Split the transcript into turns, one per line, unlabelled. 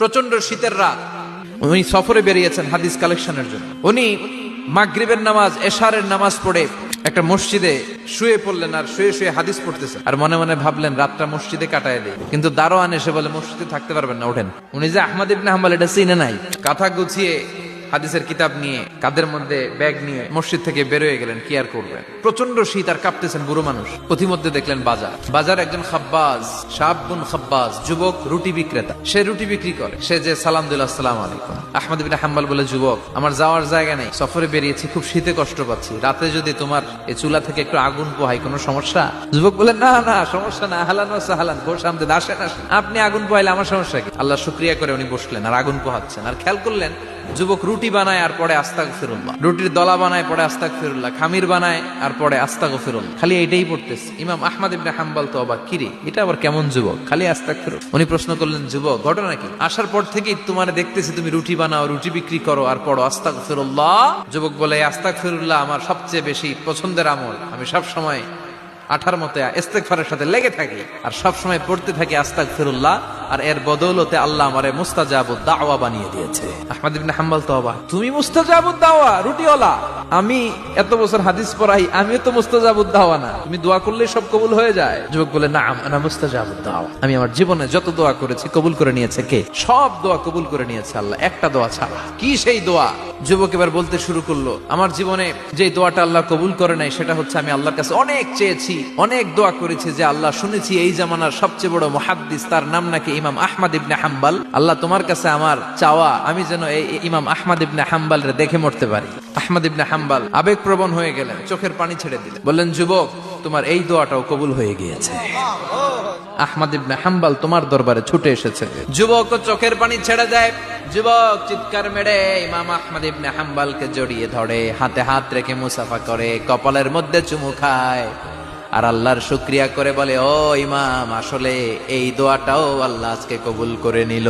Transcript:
প্রচন্ড শীতের রাত, উনি সফরে বেরিয়েছেন হাদিস কালেকশনের জন্য। উনি মাগরিবের নামাজ, এশারের নামাজ পড়ে একটা মসজিদে শুয়ে পড়লেন, আর শুয়ে শুয়ে হাদিস পড়তেছেন, আর মনে মনে ভাবলেন রাতটা মসজিদে কাটায় দেয়। কিন্তু দারোয়ান এসে বলে মসজিদে থাকতে পারবেন না, ওঠেন। উনি যে আহমদ ইবনে হাম্বল এটা চিনে নাই, কাঁথা গুছিয়ে হাদিসের কিতাব নিয়ে কাঁধের মধ্যে ব্যাগ নিয়ে মসজিদ থেকে বেরোয় গেলেন। কি আর করবেন, প্রচন্ড শীত, আর কাঁপতেছেন বুড়ো মানুষ। পথিমধ্যে দেখলেন বাজার একজন খাব্বাজ, শাবুন খাব্বাজ, যুবক রুটি বিক্রেতা। সে রুটি বিক্রি করে। সে যে সালাম দিল, আসসালামু আলাইকুম। আহমদ ইবনে হাম্বল বলে, যুবক, আমার যাওয়ার জায়গা নেই, সফরে বেরিয়েছি, খুব শীতে কষ্ট পাচ্ছি, রাতে যদি তোমার এই চুলা থেকে একটু আগুন পোহাই কোনো সমস্যা? যুবক বলে, না না, সমস্যা না, আহলান ওয়া সাহলান, ঘোষ আমদেদ, আসেন আসেন, আপনি আগুন পোহাইলে আমার সমস্যা কি? আল্লাহ শুকরিয়া করে উনি বসলেন আর আগুন পোহাচ্ছেন। আর খেয়াল করলেন যুবক রুটি বানায় আর পরে আস্তাগফিরুল্লাহ, রুটির দলা বানায় পরে আস্তাগফিরুল্লাহ, খামির বানায় আর পরে আস্তাগফিরুল্লাহ, খালি এইটাই পড়তেছে। ইমাম আহমদ ইবনে হাম্বল তো অবাক, কিরে এটা আবার কেমন যুবক, খালি আস্তাগফিরুল্লাহ। উনি প্রশ্ন করলেন, যুবক, ঘটনা কি? আসার পর থেকেই তোমার দেখতেছি তুমি রুটি বানাও, রুটি বিক্রি করো আর পড়ো আস্তাগফিরুল্লাহ। যুবক বলে, আস্তাগফিরুল্লাহ আমার সবচেয়ে বেশি পছন্দের আমল, আমি সব সময় আঠার মতো ইস্তেগফারের সাথে লেগে থাকি আর সব সময় পড়তে থাকি আস্তাগফিরুল্লাহ, আর এর বদৌলতে আল্লাহ আমারে মুস্তাজাবুদ দাওয়া বানিয়ে দিয়েছে। আহমদ ইবনে হাম্বল তো অবাক, তুমি মুস্তাজাবুদ দাওয়া, রুটিওয়ালা? আমি এত বছর হাদিস পড়াই, আমিও তো মুস্তাজাবুদ দাওয়া না, তুমি দোয়া করলে সব কবুল হয়ে যায়? যুবক বলে, না, আনা মুস্তাজাবুদ দাওয়া, আমি আমার জীবনে যত দোয়া করেছি কবুল করে নিয়েছে কে? সব দোয়া কবুল করে নিয়েছে আল্লাহ, একটা দোয়া ছাড়া। কি সেই দোয়া? যুবক এবার বলতে শুরু করলো, আমার জীবনে যে দোয়াটা আল্লাহ কবুল করে নাই সেটা হচ্ছে আমি আল্লাহর কাছে অনেক চেয়েছি, অনেক দোয়া করেছি যে আল্লাহ, শুনেছি এই জামানার সবচেয়ে বড় মুহাদ্দিস, তার নাম নাকি ইমাম আহমদ ইবনে হাম্বল, আল্লাহ তোমার কাছে আমার চাওয়া আমি যেন এই ইমাম আহমদ ইবনে হাম্বলরে দেখে মরতে পারি। আহমদ ইবনে হাম্বল আবেগপ্রবণ হয়ে গেলেন, চোখের পানি ছেড়ে দিলেন, বললেন, যুবক, তোমার এই দোয়াটাও কবুল হয়ে গিয়েছে, আহমদ ইবনে হাম্বল তোমার দরবারে ছুটে এসেছে। যুবক চোখের পানি ছেড়ে দেয়। যুবক চিৎকার মেরে ইমাম আহমদ ইবনে হাম্বলকে জড়িয়ে ধরে, হাতে হাত রেখে মুসাফা করে, কপালের মধ্যে চুমু খায় আর আল্লাহর শুকরিয়া করে বলে, ও ইমাম, আসলে এই দোয়াটাও আল্লাহ আজকে কবুল করে নিল।